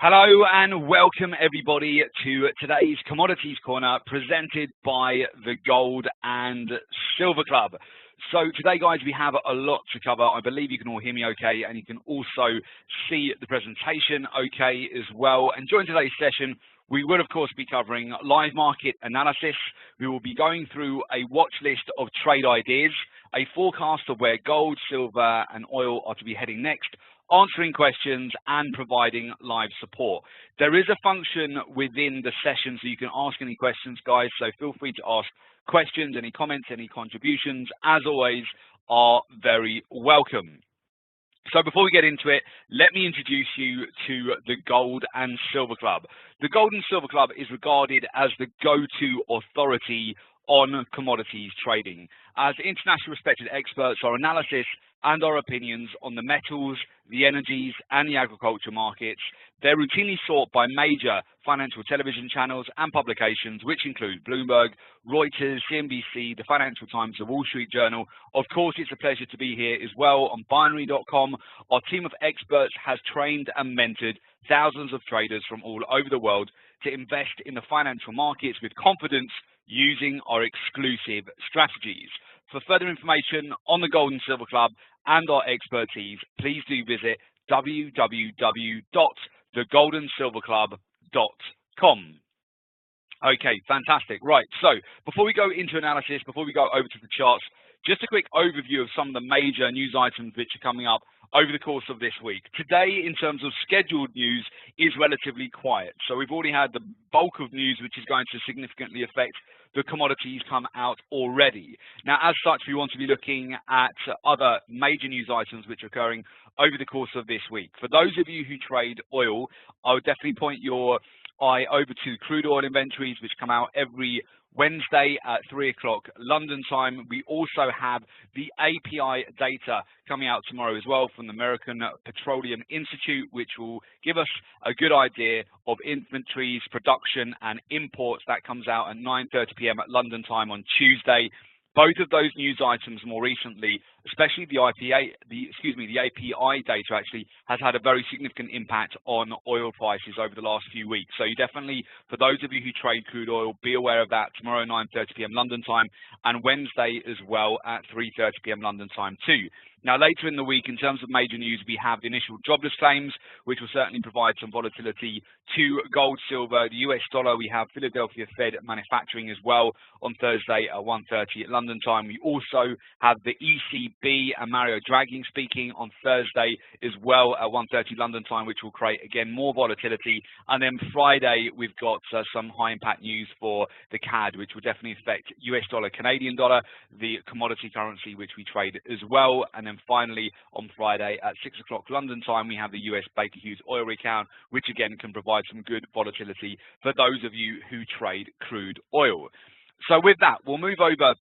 Hello and welcome everybody to today's Commodities Corner presented by the Gold and Silver Club. So today guys we have a lot to cover. I believe you can all hear me okay and you can also see the presentation okay as well. And during today's session we will of course be covering live market analysis. We will be going through a watch list of trade ideas, a forecast of where gold, silver and oil are to be heading next, answering questions and providing live support. There is a function within the session so you can ask any questions guys, so feel free to ask questions, any comments, any contributions, as always, are very welcome. So before we get into it, let me introduce you to the Gold and Silver Club. The Gold and Silver Club is regarded as the go-to authority on commodities trading. As internationally respected experts, our analysis and our opinions on the metals, the energies, and the agriculture markets, they're routinely sought by major financial television channels and publications, which include Bloomberg, Reuters, CNBC, the Financial Times, the Wall Street Journal. Of course, it's a pleasure to be here as well on binary.com. Our team of experts has trained and mentored thousands of traders from all over the world to invest in the financial markets with confidence using our exclusive strategies. For further information on the Gold and Silver Club and our expertise, please do visit www.thegoldensilverclub.com. Okay, fantastic. Right, so before we go into analysis, before we go over to the charts, just a quick overview of some of the major news items which are coming up over the course of this week. Today, in terms of scheduled news, is relatively quiet. So we've already had the bulk of news which is going to significantly affect the commodities come out already. Now, as such, we want to be looking at other major news items which are occurring over the course of this week. For those of you who trade oil, I would definitely point your eye over to crude oil inventories, which come out every Wednesday at 3 o'clock London time. We also have the API data coming out tomorrow as well from the American Petroleum Institute, which will give us a good idea of inventories, production and imports. That comes out at 9:30 p.m. at London time on Tuesday. Both of those news items more recently, especially the API data actually has had a very significant impact on oil prices over the last few weeks. So you definitely, for those of you who trade crude oil, be aware of that tomorrow 9:30 p.m. London time and Wednesday as well at 3:30 p.m. London time too. Now, later in the week, in terms of major news, we have the initial jobless claims, which will certainly provide some volatility to gold, silver, the US dollar. We have Philadelphia Fed manufacturing as well on Thursday at 1:30 at London time. We also have the ECB and Mario Draghi speaking on Thursday as well at 1:30 London time, which will create, again, more volatility. And then Friday, we've got some high-impact news for the CAD, which will definitely affect US dollar, Canadian dollar, the commodity currency which we trade as well. And then finally, on Friday at 6 o'clock London time, we have the US Baker Hughes oil recount, which again can provide some good volatility for those of you who trade crude oil. So with that, we'll move over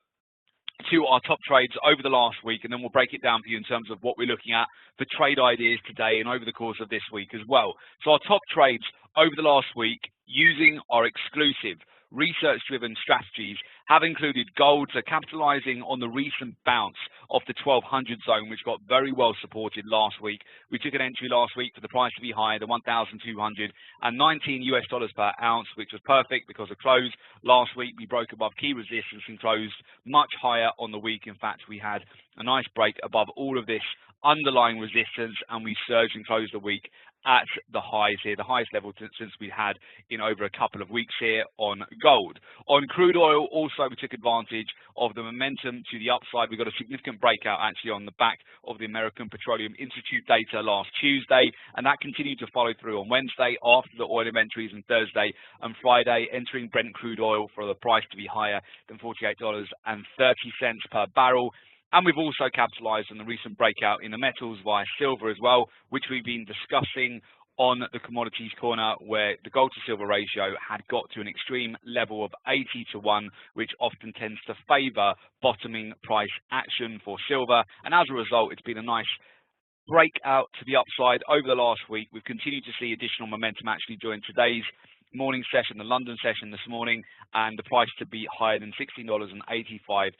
to our top trades over the last week, and then we'll break it down for you in terms of what we're looking at for trade ideas today and over the course of this week as well. So our top trades over the last week using our exclusive research-driven strategies have included gold, so capitalizing on the recent bounce off the 1200 zone, which got very well supported last week. We took an entry last week for the price to be higher than $1,219 US per ounce, which was perfect because of close. Last week, we broke above key resistance and closed much higher on the week. In fact, we had a nice break above all of this underlying resistance, and we surged and closed the week at the highs here, the highest level since we had in over a couple of weeks here on gold. On crude oil, also we took advantage of the momentum to the upside. We got a significant breakout actually on the back of the American Petroleum Institute data last Tuesday, and that continued to follow through on Wednesday after the oil inventories, and Thursday and Friday, entering Brent crude oil for the price to be higher than $48.30 per barrel. And we've also capitalized on the recent breakout in the metals via silver as well, which we've been discussing on the Commodities Corner, where the gold to silver ratio had got to an extreme level of 80-1, which often tends to favor bottoming price action for silver. And as a result, it's been a nice breakout to the upside over the last week. We've continued to see additional momentum actually during today's morning session, the London session this morning, and the price to be higher than $16.85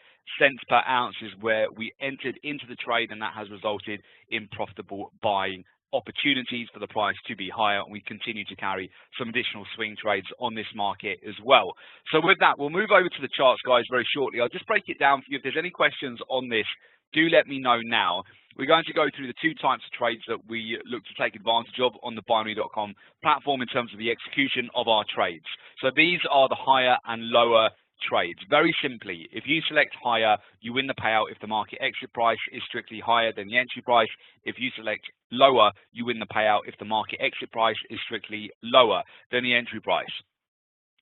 per ounce is where we entered into the trade, and that has resulted in profitable buying opportunities for the price to be higher, and we continue to carry some additional swing trades on this market as well. So with that, we'll move over to the charts, guys, very shortly. I'll just break it down for you. If there's any questions on this, do let me know now. We're going to go through the two types of trades that we look to take advantage of on the binary.com platform in terms of the execution of our trades. So these are the higher and lower trades. Very simply, if you select higher, you win the payout if the market exit price is strictly higher than the entry price. If you select lower, you win the payout if the market exit price is strictly lower than the entry price.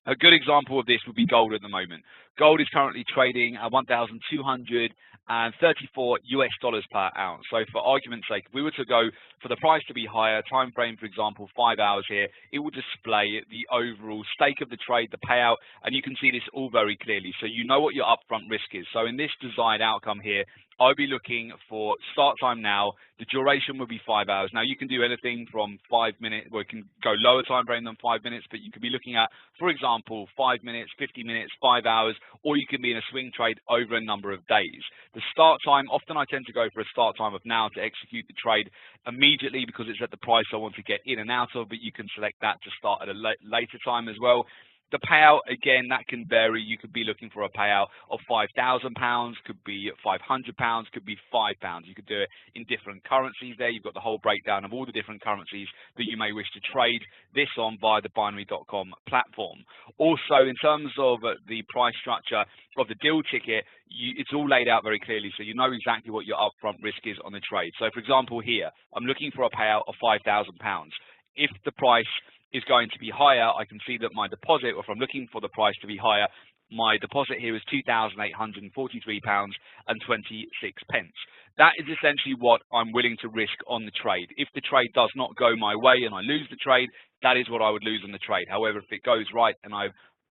A good example of this would be gold at the moment. Gold is currently trading at $1,234 US per ounce. So for argument's sake, if we were to go for the price to be higher, time frame, for example, 5 hours here, it will display the overall stake of the trade, the payout, and you can see this all very clearly. So you know what your upfront risk is. So in this desired outcome here, I'll be looking for start time now. The duration will be 5 hours. Now you can do anything from 5 minutes, or it can go lower time frame than 5 minutes, but you could be looking at, for example, 5 minutes, 50 minutes, 5 hours, or you can be in a swing trade over a number of days. The start time, often I tend to go for a start time of now to execute the trade immediately because it's at the price I want to get in and out of, but you can select that to start at a later time as well. The payout, again, that can vary. You could be looking for a payout of £5,000, could be £500, could be £5. You could do it in different currencies there. You've got the whole breakdown of all the different currencies that you may wish to trade this on via the binary.com platform. Also, in terms of the price structure of the deal ticket, it's all laid out very clearly, so you know exactly what your upfront risk is on the trade. So, for example, here, I'm looking for a payout of £5,000. If the price is going to be higher, I can see that my deposit, or if I'm looking for the price to be higher, my deposit here is £2,843.26. That is essentially what I'm willing to risk on the trade. If the trade does not go my way and I lose the trade, that is what I would lose on the trade. However, if it goes right and I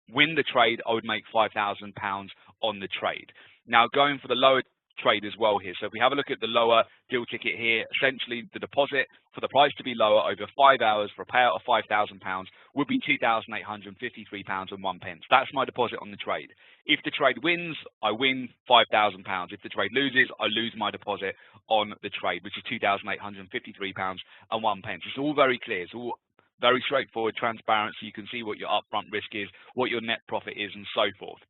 win the trade, I would make £5,000 on the trade. Now, going for the lower trade as well here. So if we have a look at the lower deal ticket here, essentially the deposit for the price to be lower over 5 hours for a payout of £5,000 would be £2,853.01. That's my deposit on the trade. If the trade wins, I win £5,000. If the trade loses, I lose my deposit on the trade, which is £2,853.01. It's all very clear. It's all very straightforward, transparent, so you can see what your upfront risk is, what your net profit is, and so forth.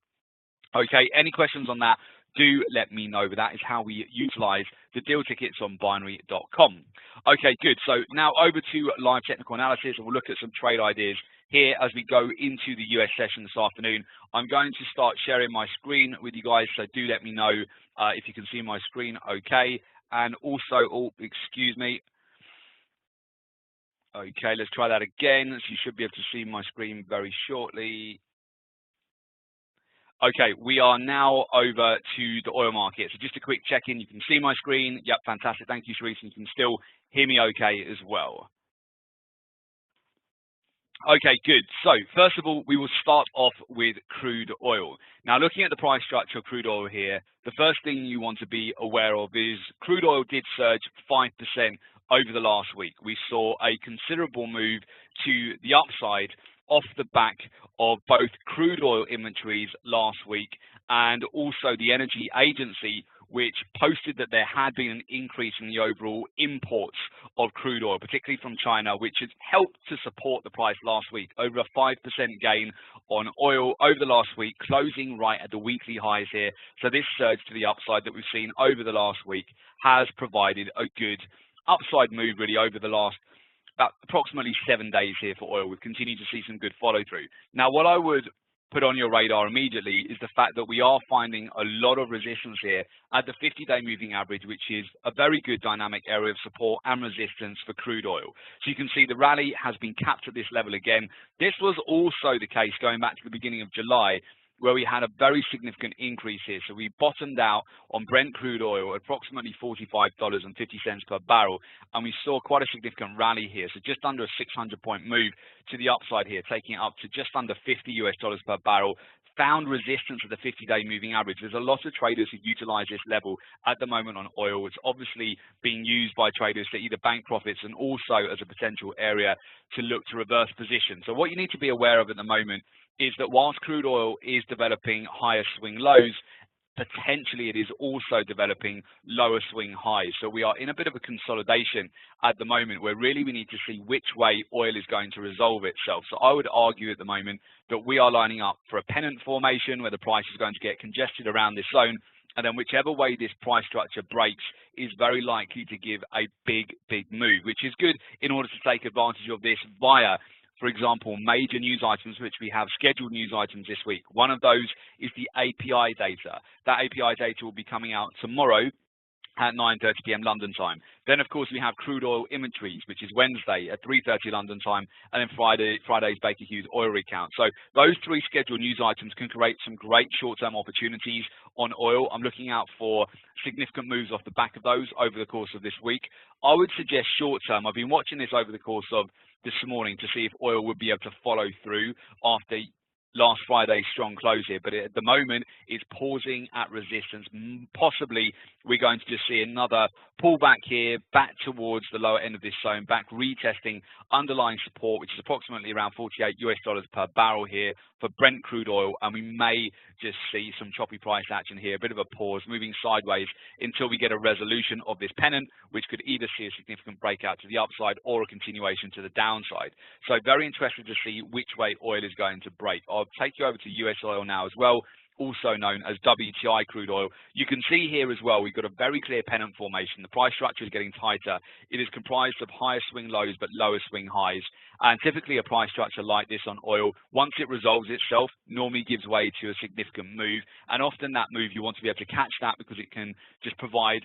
Okay, any questions on that? Do let me know, but that is how we utilize the deal tickets on binary.com. Okay, good. So now over to live technical analysis, and we'll look at some trade ideas here as we go into the US session this afternoon. I'm going to start sharing my screen with you guys, so do let me know if you can see my screen okay. And also, oh, excuse me. Okay, let's try that again. So you should be able to see my screen very shortly. Okay, we are now over to the oil market. So just a quick check-in. You can see my screen. Yep, fantastic. Thank you, Sharice. You can still hear me okay as well. Okay, good. So first of all, we will start off with crude oil. Now, looking at the price structure of crude oil here, the first thing you want to be aware of is crude oil did surge 5% over the last week. We saw a considerable move to the upside off the back of both crude oil inventories last week and also the Energy Agency, which posted that there had been an increase in the overall imports of crude oil, particularly from China, which has helped to support the price last week. Over a 5% gain on oil over the last week, closing right at the weekly highs here. So this surge to the upside that we've seen over the last week has provided a good upside move really over the last about approximately 7 days here for oil. We've continued to see some good follow through. Now, what I would put on your radar immediately is the fact that we are finding a lot of resistance here at the 50-day moving average, which is a very good dynamic area of support and resistance for crude oil. So you can see the rally has been capped at this level again. This was also the case going back to the beginning of July, where we had a very significant increase here. So we bottomed out on Brent crude oil at approximately $45.50 per barrel, and we saw quite a significant rally here. So just under a 600-point move to the upside here, taking it up to just under $50 per barrel, found resistance at the 50-day moving average. There's a lot of traders who utilize this level at the moment on oil. It's obviously being used by traders to either bank profits and also as a potential area to look to reverse position. So what you need to be aware of at the moment is that whilst crude oil is developing higher swing lows, potentially it is also developing lower swing highs. So we are in a bit of a consolidation at the moment where really we need to see which way oil is going to resolve itself. So I would argue at the moment that we are lining up for a pennant formation where the price is going to get congested around this zone, and then whichever way this price structure breaks is very likely to give a big move, which is good in order to take advantage of this via, for example, major news items, which we have scheduled news items this week. One of those is the API data. That API data will be coming out tomorrow at 9:30 p.m. London time. Then, of course, we have crude oil inventories, which is Wednesday at 3:30 London time, and then Friday's Baker Hughes oil rig count. So those three scheduled news items can create some great short-term opportunities on oil. I'm looking out for significant moves off the back of those over the course of this week. I would suggest short-term. I've been watching this over the course of this morning to see if oil would be able to follow through after last Friday's strong close here, but at the moment it's pausing at resistance. Possibly we're going to just see another pullback here back towards the lower end of this zone, back retesting underlying support, which is approximately around $48 per barrel here for Brent crude oil, and we may just see some choppy price action here, a bit of a pause, moving sideways until we get a resolution of this pennant, which could either see a significant breakout to the upside or a continuation to the downside. So very interested to see which way oil is going to break. I'll take you over to US oil now as well, also known as WTI crude oil. You can see here as well, we've got a very clear pennant formation. The price structure is getting tighter. It is comprised of higher swing lows but lower swing highs. And typically a price structure like this on oil, once it resolves itself, normally gives way to a significant move. And often that move, you want to be able to catch that because it can just provide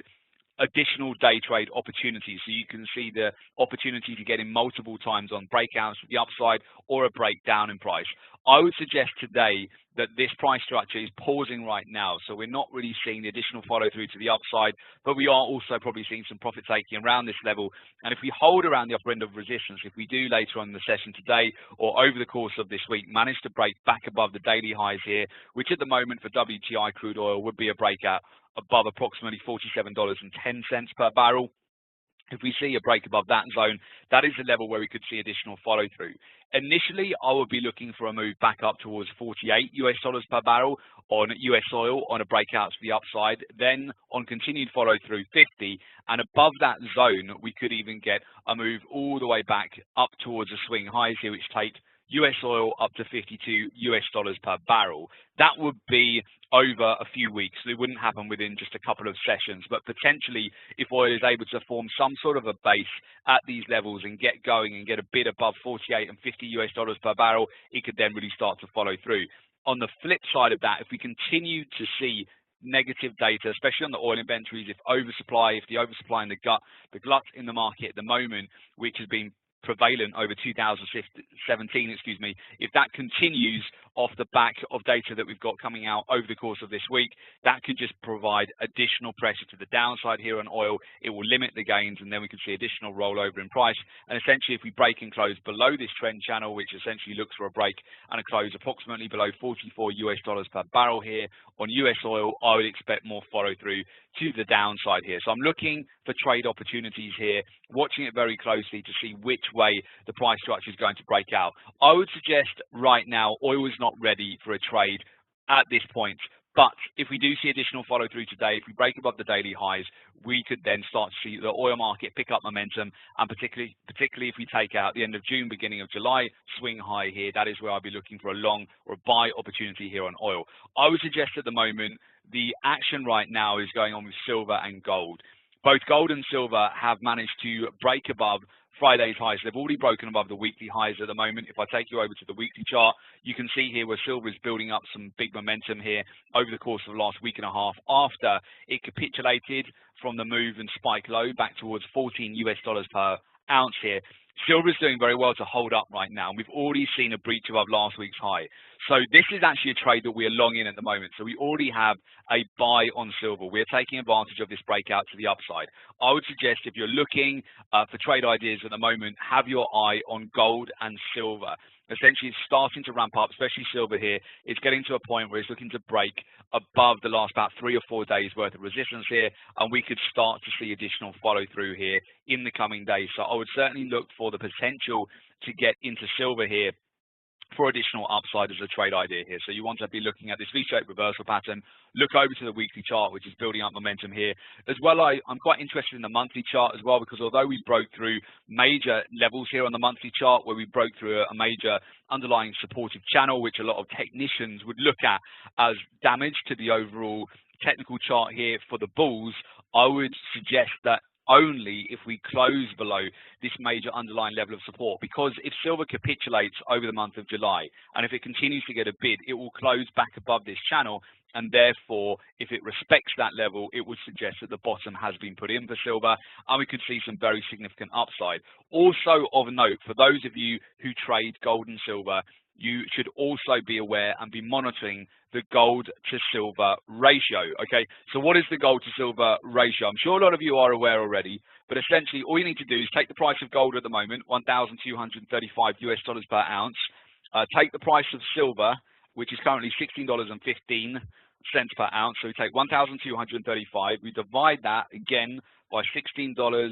additional day trade opportunities. So you can see the opportunity to get in multiple times on breakouts to the upside or a breakdown in price. I would suggest today that this price structure is pausing right now. So we're not really seeing the additional follow through to the upside, but we are also probably seeing some profit taking around this level. And if we hold around the upper end of resistance, if we do later on in the session today or over the course of this week, manage to break back above the daily highs here, which at the moment for WTI crude oil would be a breakout above approximately $47.10 per barrel. If we see a break above that zone, that is the level where we could see additional follow through. Initially, I would be looking for a move back up towards $48 per barrel on US oil on a breakout to the upside. Then on continued follow through 50, and above that zone, we could even get a move all the way back up towards the swing highs here, which take US oil up to $52 per barrel. That would be over a few weeks. It wouldn't happen within just a couple of sessions, but potentially if oil is able to form some sort of a base at these levels and get going and get a bid above 48 and $50 per barrel, it could then really start to follow through. On the flip side of that, if we continue to see negative data, especially on the oil inventories, if the oversupply and the glut in the market at the moment, which has been prevalent over 2017, if that continues off the back of data that we've got coming out over the course of this week, that could just provide additional pressure to the downside here on oil. It will limit the gains, and then we can see additional rollover in price. And essentially, if we break and close below this trend channel, which essentially looks for a break and a close approximately below $44 per barrel here on US oil, I would expect more follow through to the downside here. So I'm looking for trade opportunities here, watching it very closely to see which way the price structure is going to break out. I would suggest right now oil is not ready for a trade at this point, but if we do see additional follow through today, if we break above the daily highs, we could then start to see the oil market pick up momentum, and particularly if we take out the end of June, beginning of July swing high here, that is where I'll be looking for a long or a buy opportunity here on oil. I would suggest at the moment the action right now is going on with silver and gold. Both gold and silver have managed to break above Friday's highs. They've already broken above the weekly highs at the moment. If I take you over to the weekly chart, you can see here where silver is building up some big momentum here over the course of the last week and a half after it capitulated from the move and spike low back towards $14 per ounce here. Silver is doing very well to hold up right now. We've already seen a breach above last week's high. So this is actually a trade that we are long in at the moment. So we already have a buy on silver. We're taking advantage of this breakout to the upside. I would suggest if you're looking for trade ideas at the moment, have your eye on gold and silver. Essentially, it's starting to ramp up, especially silver here. It's getting to a point where it's looking to break above the last about 3 or 4 days worth of resistance here, and we could start to see additional follow through here in the coming days. So I would certainly look for the potential to get into silver here for additional upside as a trade idea here. So you want to be looking at this V-shaped reversal pattern, look over to the weekly chart, which is building up momentum here. As well, I'm quite interested in the monthly chart as well, because although we broke through major levels here on the monthly chart, where we broke through a major underlying supportive channel, which a lot of technicians would look at as damage to the overall technical chart here for the bulls, I would suggest that only if we close below this major underlying level of support, because if silver capitulates over the month of July, and if it continues to get a bid, it will close back above this channel, and therefore, if it respects that level, it would suggest that the bottom has been put in for silver, and we could see some very significant upside. Also of note, for those of you who trade gold and silver, you should also be aware and be monitoring the gold to silver ratio. Okay, so what is the gold to silver ratio? I'm sure a lot of you are aware already, but essentially all you need to do is take the price of gold at the moment, $1,235 US per ounce, take the price of silver, which is currently $16.15 per ounce. So we take 1,235, we divide that again by $16.15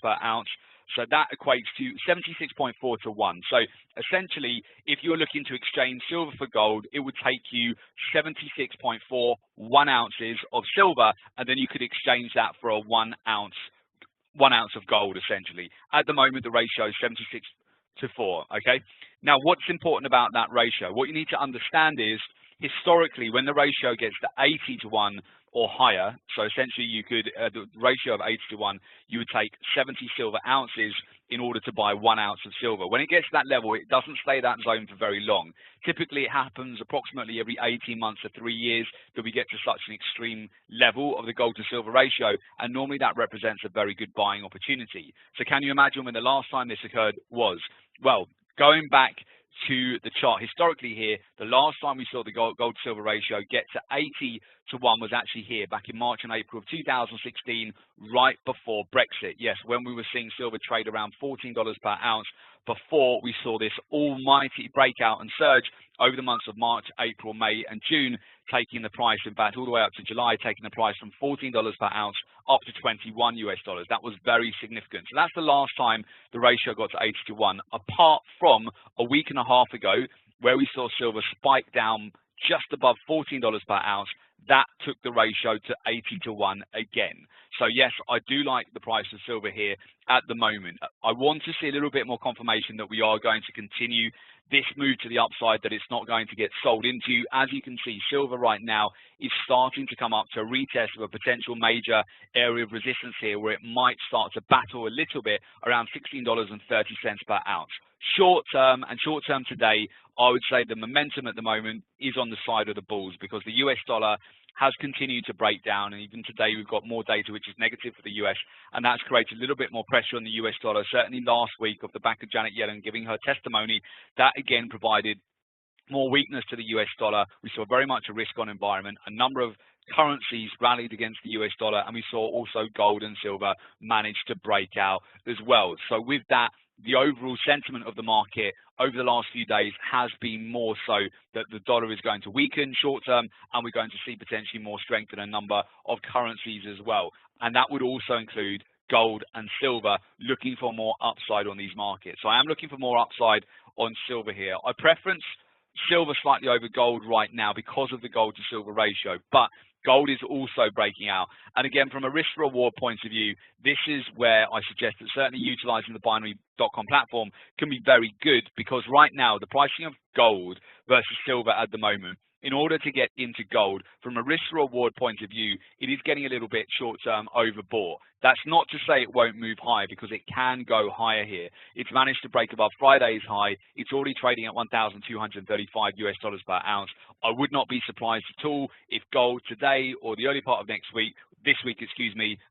per ounce. So that equates to 76.4 to 1. So essentially, if you're looking to exchange silver for gold, it would take you 76.4 1 ounces of silver, and then you could exchange that for a 1 ounce of gold, essentially. At the moment, the ratio is 76 to 4, okay? Now, what's important about that ratio? What you need to understand is, historically, when the ratio gets to 80 to 1 or higher, so essentially you could, the ratio of 80 to 1, you would take 70 silver ounces in order to buy 1 ounce of silver. When it gets to that level, it doesn't stay that zone for very long. Typically, it happens approximately every 18 months to 3 years that we get to such an extreme level of the gold to silver ratio, and normally that represents a very good buying opportunity. So can you imagine when the last time this occurred was? Well, going back to the chart historically here, the last time we saw the gold to silver ratio get to 80 to 1 was actually here back in March and April of 2016, right before Brexit. Yes, when we were seeing silver trade around $14 per ounce before we saw this almighty breakout and surge over the months of March, April, May, and June, taking the price, in fact, all the way up to July, taking the price from $14 per ounce up to 21 US dollars. That was very significant. So that's the last time the ratio got to 80 to 1, apart from a week and a half ago, where we saw silver spike down just above $14 per ounce. That took the ratio to 80 to 1 again. So yes, I do like the price of silver here at the moment. I want to see a little bit more confirmation that we are going to continue this move to the upside, that it's not going to get sold into. As you can see, silver right now is starting to come up to a retest of a potential major area of resistance here, where it might start to battle a little bit around $16.30 per ounce. Short term today, I would say the momentum at the moment is on the side of the bulls, because the US dollar has continued to break down, and even today we've got more data which is negative for the US, and that's created a little bit more pressure on the US dollar. Certainly last week, off the back of Janet Yellen giving her testimony, that again provided more weakness to the US dollar. We saw very much a risk-on environment. A number of currencies rallied against the US dollar, and we saw also gold and silver manage to break out as well. So with that, the overall sentiment of the market over the last few days has been more so that the dollar is going to weaken short term, and we're going to see potentially more strength in a number of currencies as well. And that would also include gold and silver, looking for more upside on these markets. So I am looking for more upside on silver here. I preference silver slightly over gold right now because of the gold to silver ratio, but gold is also breaking out. And again, from a risk reward point of view, this is where I suggest that certainly utilizing the binary.com platform can be very good, because right now the pricing of gold versus silver at the moment, in order to get into gold, from a risk reward point of view, it is getting a little bit short term overbought. That's not to say it won't move higher, because it can go higher here. It's managed to break above Friday's high. It's already trading at 1,235 US dollars per ounce. I would not be surprised at all if gold today or the early part of this week,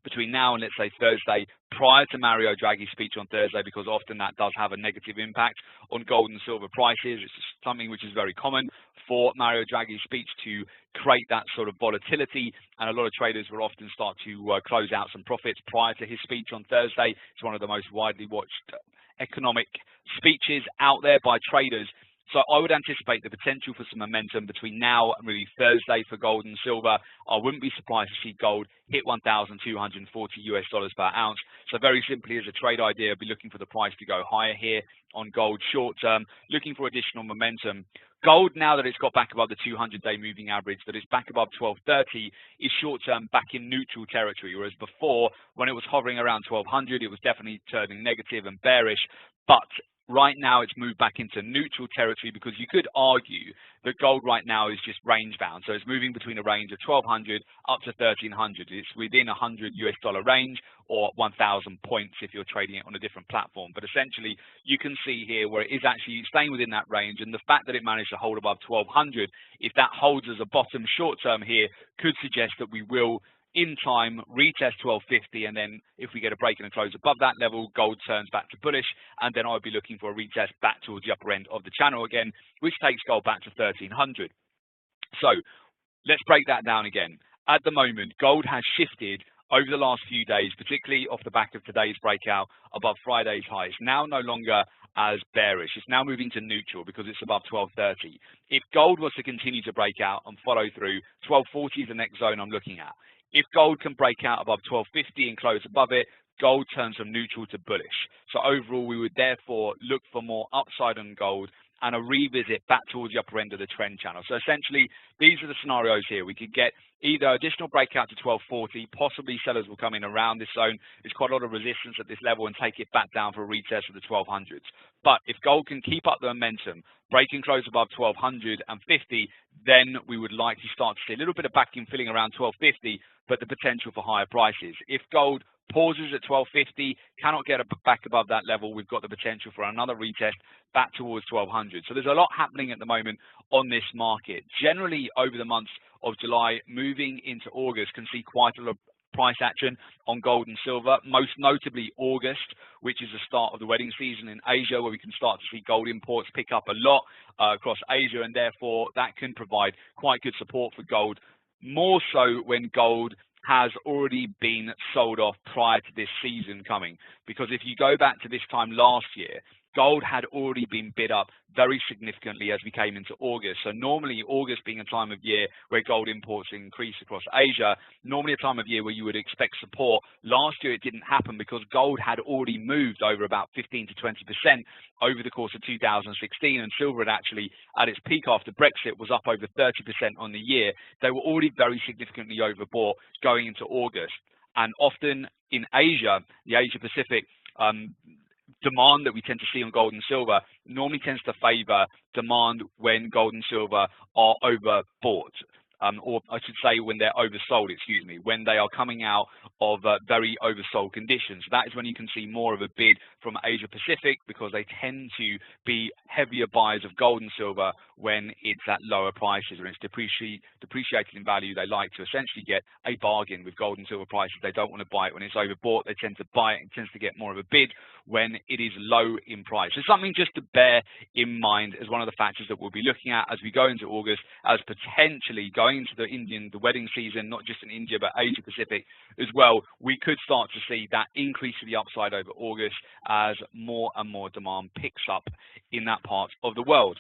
between now and let's say Thursday, prior to Mario Draghi's speech on Thursday, because often that does have a negative impact on gold and silver prices. It's something which is very common for Mario Draghi's speech to create that sort of volatility, and a lot of traders will often start to close out some profits prior to his speech on Thursday. It's one of the most widely watched economic speeches out there by traders. So I would anticipate the potential for some momentum between now and really Thursday for gold and silver. I wouldn't be surprised to see gold hit 1,240 US dollars per ounce. So very simply, as a trade idea, be looking for the price to go higher here on gold short term, looking for additional momentum. Gold, now that it's got back above the 200-day moving average, that it's back above 1230, is short term back in neutral territory, whereas before, when it was hovering around 1200, it was definitely turning negative and bearish. But right now, it's moved back into neutral territory, because you could argue that gold right now is just range bound. So it's moving between a range of 1200 up to 1300. It's within $100 range, or 1000 points if you're trading it on a different platform. But essentially, you can see here where it is actually staying within that range, and the fact that it managed to hold above 1200, if that holds as a bottom short term here, could suggest that we will in time retest 1250, and then if we get a break and a close above that level, gold turns back to bullish, and then I'll be looking for a retest back towards the upper end of the channel again, which takes gold back to 1300. So let's break that down again. At the moment, gold has shifted over the last few days, particularly off the back of today's breakout above Friday's high. It's now no longer as bearish. It's now moving to neutral because it's above 1230. If gold was to continue to break out and follow through, 1240 is the next zone I'm looking at. If gold can break out above 1250 and close above it, gold turns from neutral to bullish. So overall, we would therefore look for more upside on gold and a revisit back towards the upper end of the trend channel. So essentially, these are the scenarios here. We could get either additional breakout to 1240, possibly sellers will come in around this zone. There's quite a lot of resistance at this level, and take it back down for a retest of the 1200s. But if gold can keep up the momentum, break and close above 1250, then we would likely start to see a little bit of back in filling around 1250, but the potential for higher prices. If gold pauses at 1250, cannot get back above that level, we've got the potential for another retest back towards 1200. So there's a lot happening at the moment on this market. Generally, over the months of July, moving into August, can see quite a lot of price action on gold and silver, most notably August, which is the start of the wedding season in Asia, where we can start to see gold imports pick up a lot across Asia, and therefore that can provide quite good support for gold, more so when gold has already been sold off prior to this season coming. Because if you go back to this time last year, gold had already been bid up very significantly as we came into August. So normally, August being a time of year where gold imports increase across Asia, normally a time of year where you would expect support. Last year it didn't happen because gold had already moved over about 15 to 20% over the course of 2016, and silver had actually, at its peak after Brexit, was up over 30% on the year. They were already very significantly overbought going into August. And often in Asia, the Asia Pacific, demand that we tend to see on gold and silver normally tends to favor demand when gold and silver are overbought. Or I should say when they're oversold, when they are coming out of very oversold conditions. That is when you can see more of a bid from Asia Pacific, because they tend to be heavier buyers of gold and silver when it's at lower prices, when it's depreciated in value. They like to essentially get a bargain with gold and silver prices. They don't want to buy it when it's overbought. They tend to buy it and tends to get more of a bid when it is low in price. So something just to bear in mind as one of the factors that we'll be looking at as we go into August, as potentially going into the wedding season, not just in India, but Asia Pacific as well. We could start to see that increase to the upside over August as more and more demand picks up in that part of the world.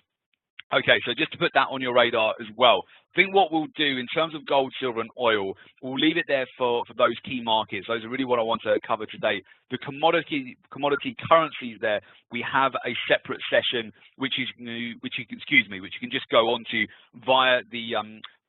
Okay, so just to put that on your radar as well, I think what we'll do in terms of gold, silver, and oil, we'll leave it there for those key markets. Those are really what I want to cover today. The commodity currencies there, we have a separate session which you can just go on to via the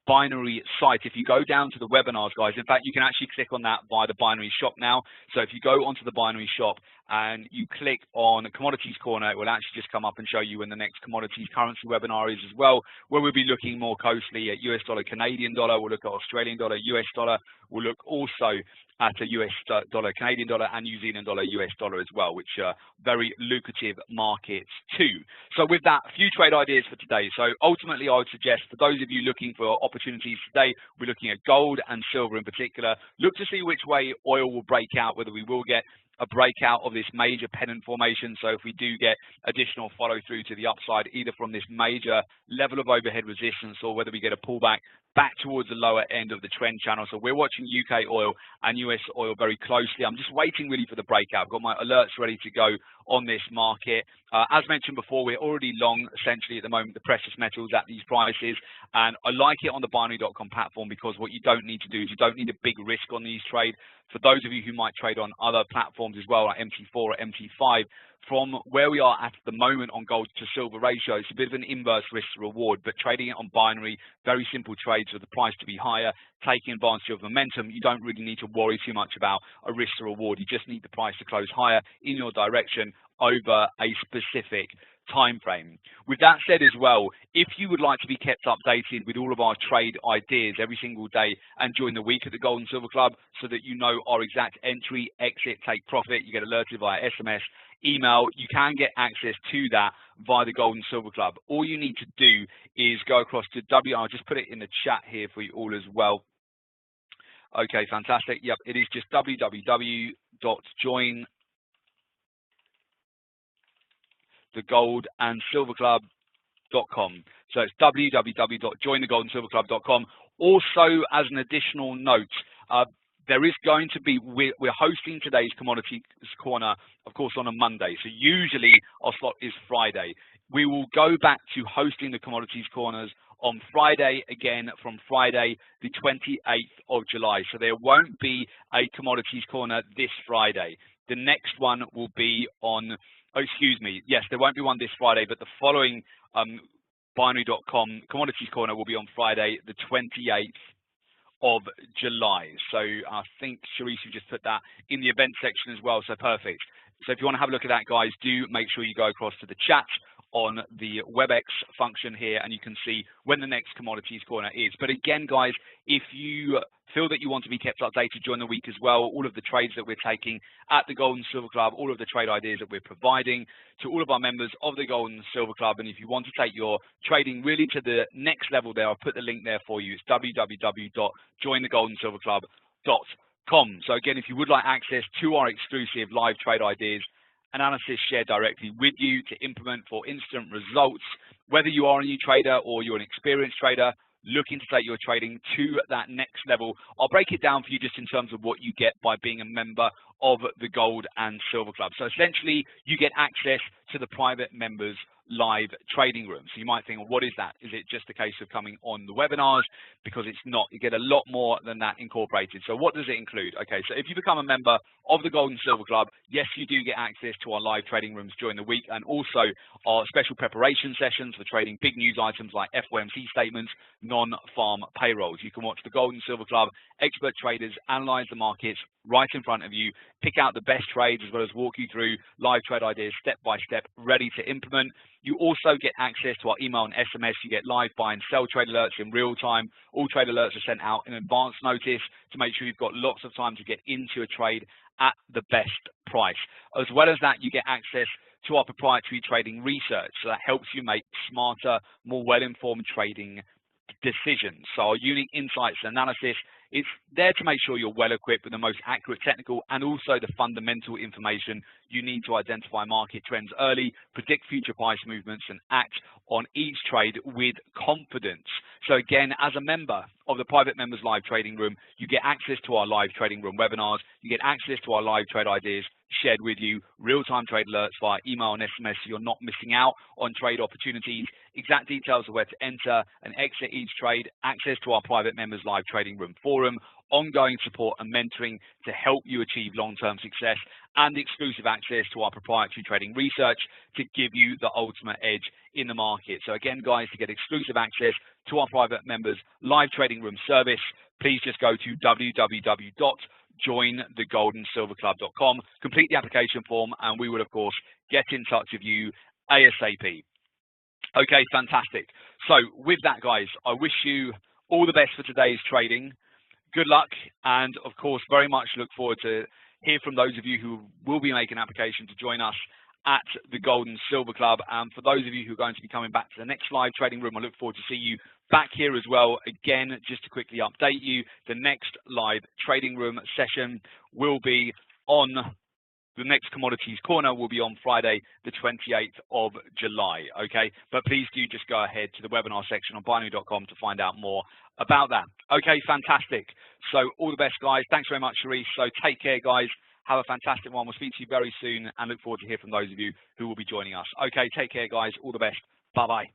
binary site. If you go down to the webinars, guys, in fact, you can actually click on that via the binary shop now. So if you go onto the binary shop and you click on Commodities Corner, it will actually just come up and show you when the next commodities currency webinar is as well, where we'll be looking more closely at US dollar, Canadian dollar. We'll look at Australian dollar, US dollar. We'll look also at a US dollar, Canadian dollar, and New Zealand dollar, US dollar as well, which are very lucrative markets too. So with that, a few trade ideas for today. So ultimately, I would suggest for those of you looking for opportunities today, we're looking at gold and silver in particular. Look to see which way oil will break out, whether we will get a breakout of this major pennant formation. So if we do get additional follow through to the upside, either from this major level of overhead resistance, or whether we get a pullback back towards the lower end of the trend channel. So we're watching UK oil and US oil very closely. I'm just waiting really for the breakout. I've got my alerts ready to go on this market. As mentioned before, we're already long essentially at the moment the precious metals at these prices, and I like it on the binary.com platform because what you don't need to do is you don't need a big risk on these trades. For those of you who might trade on other platforms as well, like MT4 or MT5, from where we are at the moment on gold to silver ratio, it's a bit of an inverse risk to reward, but trading it on binary, very simple trades with the price to be higher, taking advantage of momentum, you don't really need to worry too much about a risk to reward. You just need the price to close higher in your direction over a specific time frame. With that said as well, if you would like to be kept updated with all of our trade ideas every single day and join the week at the Gold and Silver Club so that you know our exact entry, exit, take profit, you get alerted via SMS, email, you can get access to that via the Gold and Silver Club. All you need to do is go across to I'll just put it in the chat here for you all as well. Okay, fantastic. Yep, it is just www.jointhegoldandsilverclub.com. So it's www.jointhegoldandsilverclub.com. Also, as an additional note, there is going to be, we're hosting today's Commodities Corner, of course, on a Monday. So usually our slot is Friday. We will go back to hosting the Commodities Corners on Friday, again from Friday, the 28th of July. So there won't be a Commodities Corner this Friday. The next one will be on, oh, excuse me, yes, there won't be one this Friday, but the following binary.com Commodities Corner will be on Friday, the 28th of July. So I think Sharice, you just put that in the event section as well, so perfect. So if you want to have a look at that, guys, do make sure you go across to the chat on the WebEx function here, and you can see when the next Commodities Corner is. But again, guys, if you feel that you want to be kept updated during the week as well, all of the trades that we're taking at the Gold and Silver Club, all of the trade ideas that we're providing to all of our members of the Gold and Silver Club, and if you want to take your trading really to the next level there, I'll put the link there for you. It's www.jointhegoldandsilverclub.com. So again, if you would like access to our exclusive live trade ideas, analysis shared directly with you to implement for instant results, whether you are a new trader or you're an experienced trader looking to take your trading to that next level, I'll break it down for you just in terms of what you get by being a member of the Gold and Silver Club. So essentially, you get access to the private members live trading room. So you might think, well, what is that? Is it just a case of coming on the webinars? Because it's not. You get a lot more than that incorporated. So what does it include? Okay, so if you become a member of the Gold and Silver Club, yes, you do get access to our live trading rooms during the week, and also our special preparation sessions for trading big news items like FOMC statements, non-farm payrolls. You can watch the Gold and Silver Club expert traders analyze the markets right in front of you, pick out the best trades, as well as walk you through live trade ideas step by step, ready to implement. You also get access to our email and SMS. You get live buy and sell trade alerts in real time. All trade alerts are sent out in advance notice to make sure you've got lots of time to get into a trade at the best price. As well as that, you get access to our proprietary trading research. So that helps you make smarter, more well-informed trading decisions. So our unique insights and analysis, it's there to make sure you're well equipped with the most accurate technical and also the fundamental information you need to identify market trends early, predict future price movements, and act on each trade with confidence. So again, as a member of the private members live trading room, you get access to our live trading room webinars, you get access to our live trade ideas shared with you, real-time trade alerts via email and SMS so you're not missing out on trade opportunities, exact details of where to enter and exit each trade, access to our private members live trading room forum, ongoing support and mentoring to help you achieve long-term success, and exclusive access to our proprietary trading research to give you the ultimate edge in the market. So again, guys, to get exclusive access to our private members live trading room service, please just go to www.jointhegoldandsilverclub.com, complete the application form, and we will, of course, get in touch with you ASAP. Okay, fantastic. So with that, guys, I wish you all the best for today's trading. Good luck, and of course, very much look forward to hear from those of you who will be making an application to join us at the Gold and Silver Club. And for those of you who are going to be coming back to the next live trading room, I look forward to see you back here as well. Again, just to quickly update you, the next live trading room session will be on the next Commodities Corner will be on Friday, the 28th of July, okay? But please do just go ahead to the webinar section on binary.com to find out more about that. Okay, fantastic. So all the best, guys. Thanks very much, Sharice. So take care, guys. Have a fantastic one. We'll speak to you very soon and look forward to hear from those of you who will be joining us. Okay, take care, guys. All the best. Bye-bye.